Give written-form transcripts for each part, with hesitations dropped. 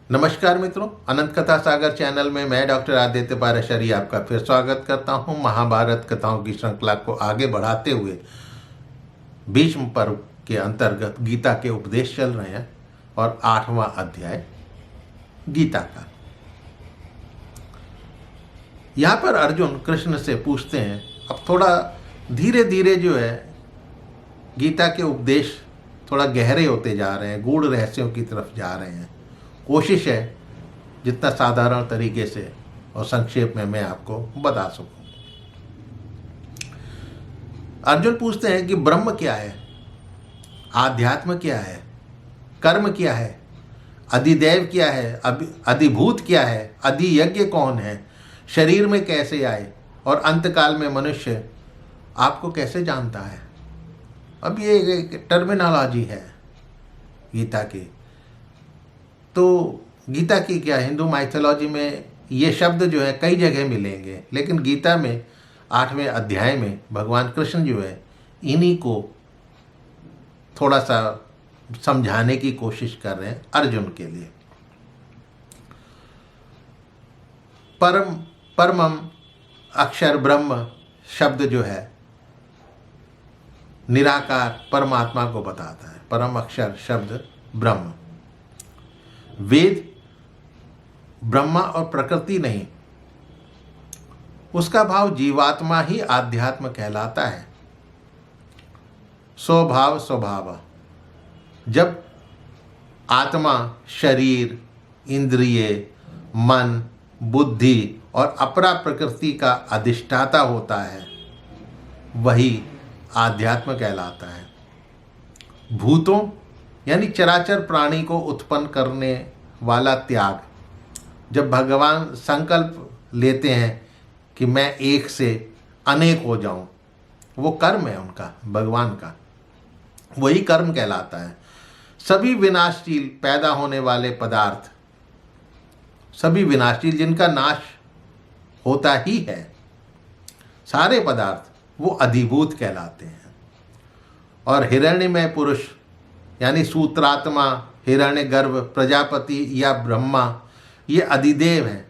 नमस्कार मित्रों, अनंत कथा सागर चैनल में मैं डॉक्टर आदित्य पाराशरी आपका फिर स्वागत करता हूं। महाभारत कथाओं की श्रृंखला को आगे बढ़ाते हुए भीष्म पर्व के अंतर्गत गीता के उपदेश चल रहे हैं और 8वां अध्याय गीता का। यहाँ पर अर्जुन कृष्ण से पूछते हैं, अब थोड़ा धीरे धीरे जो है गीता के उपदेश थोड़ा गहरे होते जा रहे हैं, गूढ़ रहस्यों की तरफ जा रहे हैं। कोशिश है जितना साधारण तरीके से और संक्षेप में मैं आपको बता सकूं। अर्जुन पूछते हैं कि ब्रह्म क्या है, आध्यात्म क्या है, कर्म क्या है, अधिदेव क्या है, अधिभूत क्या है, अधियज्ञ कौन है, शरीर में कैसे आए और अंतकाल में मनुष्य आपको कैसे जानता है। अब ये एक टर्मिनोलॉजी है गीता की। तो गीता की क्या, हिंदू माइथोलॉजी में ये शब्द जो है कई जगह मिलेंगे, लेकिन गीता में 8वें अध्याय में भगवान कृष्ण जो है इन्हीं को थोड़ा सा समझाने की कोशिश कर रहे हैं अर्जुन के लिए। परमम अक्षर ब्रह्म शब्द जो है निराकार परमात्मा को बताता है। परम अक्षर शब्द ब्रह्म, वेद ब्रह्मा और प्रकृति नहीं, उसका भाव जीवात्मा ही आध्यात्म कहलाता है। स्वभाव स्वभाव, जब आत्मा शरीर, इंद्रिय, मन, बुद्धि और अपरा प्रकृति का अधिष्ठाता होता है, वही आध्यात्म कहलाता है। भूतों यानी चराचर प्राणी को उत्पन्न करने वाला त्याग, जब भगवान संकल्प लेते हैं कि मैं एक से अनेक हो जाऊं, वो कर्म है उनका, भगवान का, वही कर्म कहलाता है। सभी विनाशशील पैदा होने वाले पदार्थ, सभी विनाशशील जिनका नाश होता ही है, सारे पदार्थ वो अधिभूत कहलाते हैं। और हिरण्यमय पुरुष यानी सूत्रात्मा, हिरण्यगर्भ, प्रजापति या ब्रह्मा, ये अधिदेव हैं।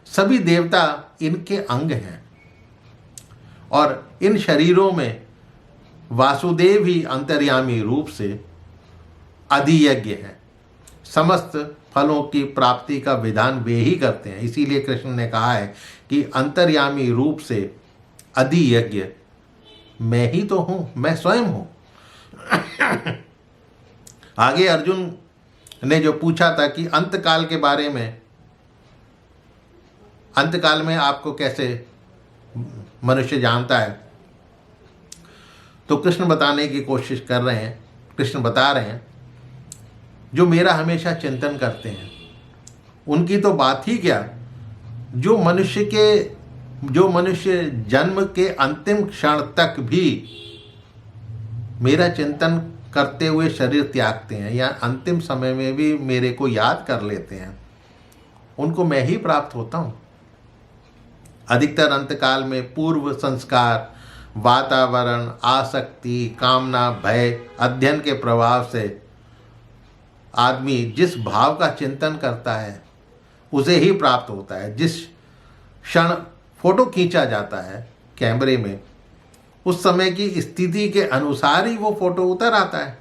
सभी देवता इनके अंग हैं और इन शरीरों में वासुदेव ही अंतर्यामी रूप से अधियज्ञ हैं। समस्त फलों की प्राप्ति का विधान वे ही करते हैं। इसीलिए कृष्ण ने कहा है कि अंतर्यामी रूप से अधियज्ञ मैं ही तो हूँ, मैं स्वयं हूँ। आगे अर्जुन ने जो पूछा था कि अंतकाल के बारे में, अंतकाल में आपको कैसे मनुष्य जानता है, तो कृष्ण बताने की कोशिश कर रहे हैं। कृष्ण बता रहे हैं, जो मेरा हमेशा चिंतन करते हैं उनकी तो बात ही क्या, जो मनुष्य जन्म के अंतिम क्षण तक भी मेरा चिंतन करते हुए शरीर त्यागते हैं या अंतिम समय में भी मेरे को याद कर लेते हैं, उनको मैं ही प्राप्त होता हूँ। अधिकतर अंतकाल में पूर्व संस्कार, वातावरण, आसक्ति, कामना, भय, अध्ययन के प्रभाव से आदमी जिस भाव का चिंतन करता है उसे ही प्राप्त होता है। जिस क्षण फोटो खींचा जाता है कैमरे में, उस समय की स्थिति के अनुसार ही वो फोटो उतर आता है।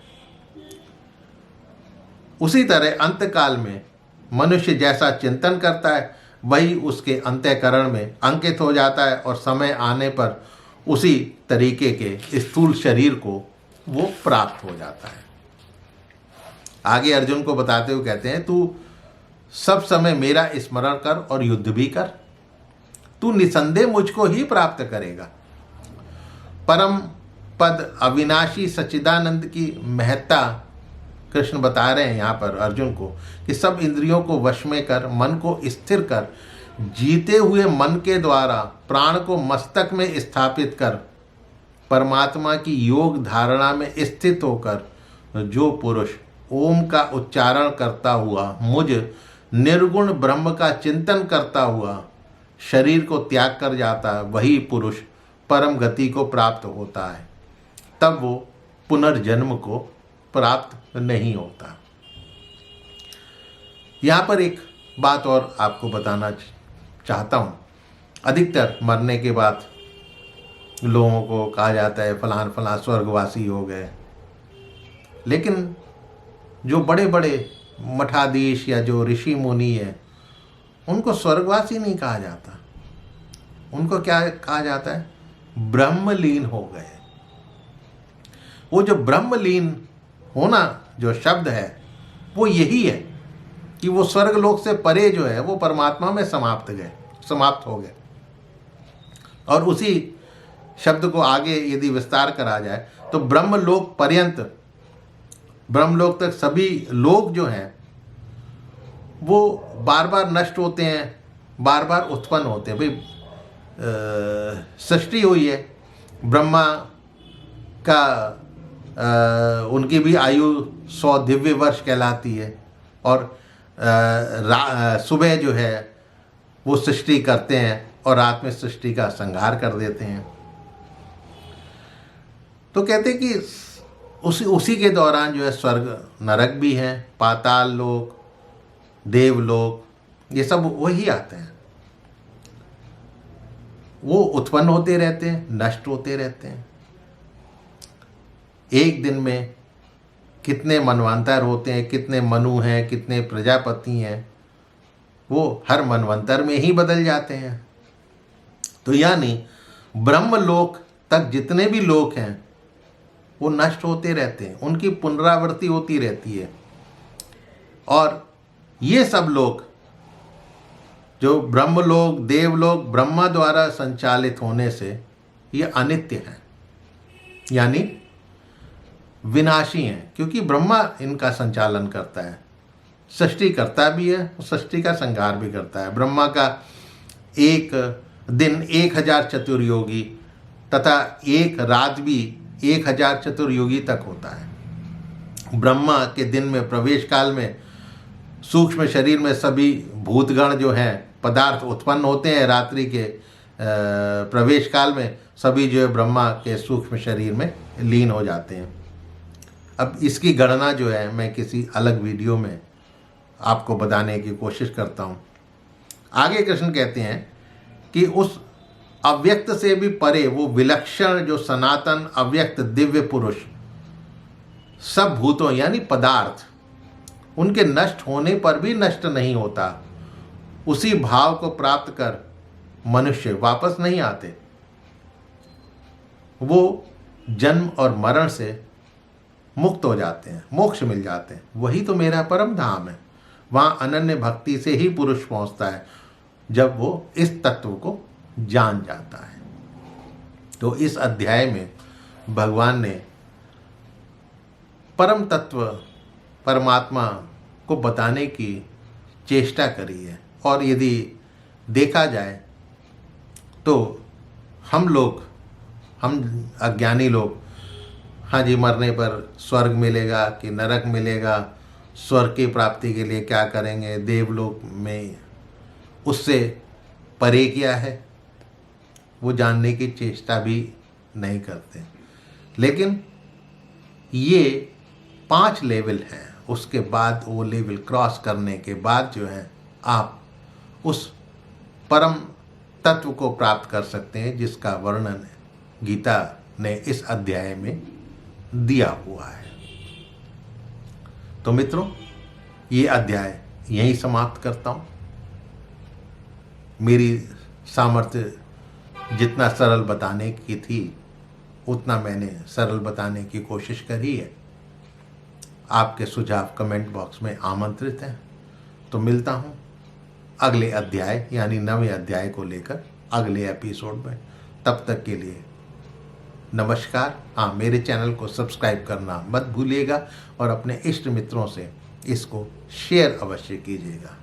उसी तरह अंतकाल में मनुष्य जैसा चिंतन करता है वही उसके अंतःकरण में अंकित हो जाता है और समय आने पर उसी तरीके के स्थूल शरीर को वो प्राप्त हो जाता है। आगे अर्जुन को बताते हुए कहते हैं, तू सब समय मेरा स्मरण कर और युद्ध भी कर, तू निसंदेह मुझको ही प्राप्त करेगा। परम पद अविनाशी सच्चिदानंद की महत्ता कृष्ण बता रहे हैं यहाँ पर अर्जुन को कि सब इंद्रियों को वश में कर, मन को स्थिर कर, जीते हुए मन के द्वारा प्राण को मस्तक में स्थापित कर, परमात्मा की योग धारणा में स्थित होकर जो पुरुष ओम का उच्चारण करता हुआ मुझ निर्गुण ब्रह्म का चिंतन करता हुआ शरीर को त्याग कर जाता है, वही पुरुष परम गति को प्राप्त होता है। तब वो पुनर्जन्म को प्राप्त नहीं होता। यहाँ पर एक बात और आपको बताना चाहता हूँ। अधिकतर मरने के बाद लोगों को कहा जाता है फलान फलान स्वर्गवासी हो गए, लेकिन जो बड़े बड़े मठाधीश या जो ऋषि मुनि हैं उनको स्वर्गवासी नहीं कहा जाता, उनको क्या कहा जाता है? ब्रह्मलीन हो गए। वो जो ब्रह्मलीन होना जो शब्द है वो यही है कि वो स्वर्ग लोक से परे जो है वो परमात्मा में समाप्त हो गए। और उसी शब्द को आगे यदि विस्तार करा जाए तो ब्रह्मलोक पर्यंत, ब्रह्मलोक तक सभी लोग जो हैं वो बार बार नष्ट होते हैं, बार बार उत्पन्न होते हैं। भाई सृष्टि हुई है, ब्रह्मा का उनकी भी आयु 100 दिव्य वर्ष कहलाती है, और सुबह जो है वो सृष्टि करते हैं और रात में सृष्टि का संहार कर देते हैं। तो कहते हैं कि उसी के दौरान जो है स्वर्ग नरक भी हैं, पाताल लोक, देवलोक, ये सब वही आते हैं। वो उत्पन्न होते रहते हैं, नष्ट होते रहते हैं। एक दिन में कितने मनवंतर होते हैं, कितने मनु हैं, कितने प्रजापति हैं, वो हर मनवंतर में ही बदल जाते हैं। तो यानी ब्रह्मलोक तक जितने भी लोक हैं वो नष्ट होते रहते हैं, उनकी पुनरावृत्ति होती रहती है। और ये सब लोग जो ब्रह्मलोक, देवलोक ब्रह्मा द्वारा संचालित होने से ये अनित्य हैं, यानी विनाशी हैं, क्योंकि ब्रह्मा इनका संचालन करता है, सृष्टि करता भी है, सृष्टि का संहार भी करता है। ब्रह्मा का एक दिन 1000 चतुर्योगी तथा एक रात भी 1000 चतुर्योगी तक होता है। ब्रह्मा के दिन में प्रवेश काल में सूक्ष्म शरीर में सभी भूतगण जो हैं पदार्थ उत्पन्न होते हैं, रात्रि के प्रवेश काल में सभी जो है ब्रह्मा के सूक्ष्म शरीर में लीन हो जाते हैं। अब इसकी गणना जो है मैं किसी अलग वीडियो में आपको बताने की कोशिश करता हूँ। आगे कृष्ण कहते हैं कि उस अव्यक्त से भी परे वो विलक्षण जो सनातन अव्यक्त दिव्य पुरुष सब भूतों यानी पदार्थ उनके नष्ट होने पर भी नष्ट नहीं होता, उसी भाव को प्राप्त कर मनुष्य वापस नहीं आते। वो जन्म और मरण से मुक्त हो जाते हैं, मोक्ष मिल जाते हैं। वही तो मेरा परम धाम है। वहाँ अनन्य भक्ति से ही पुरुष पहुँचता है जब वो इस तत्व को जान जाता है। तो इस अध्याय में भगवान ने परम तत्व परमात्मा को बताने की चेष्टा करी है। और यदि देखा जाए तो हम अज्ञानी लोग, हाँ जी, मरने पर स्वर्ग मिलेगा कि नरक मिलेगा, स्वर्ग की प्राप्ति के लिए क्या करेंगे, देवलोक में उससे परे क्या है, वो जानने की चेष्टा भी नहीं करते। लेकिन ये 5 लेवल हैं, उसके बाद वो लेवल क्रॉस करने के बाद जो है आप उस परम तत्व को प्राप्त कर सकते हैं जिसका वर्णन गीता ने इस अध्याय में दिया हुआ है। तो मित्रों, ये अध्याय यहीं समाप्त करता हूँ। मेरी सामर्थ्य जितना सरल बताने की थी उतना मैंने सरल बताने की कोशिश करी है। आपके सुझाव कमेंट बॉक्स में आमंत्रित हैं। तो मिलता हूँ अगले अध्याय यानी 9वें अध्याय को लेकर अगले एपिसोड में। तब तक के लिए नमस्कार। हाँ, मेरे चैनल को सब्सक्राइब करना मत भूलिएगा और अपने इष्ट मित्रों से इसको शेयर अवश्य कीजिएगा।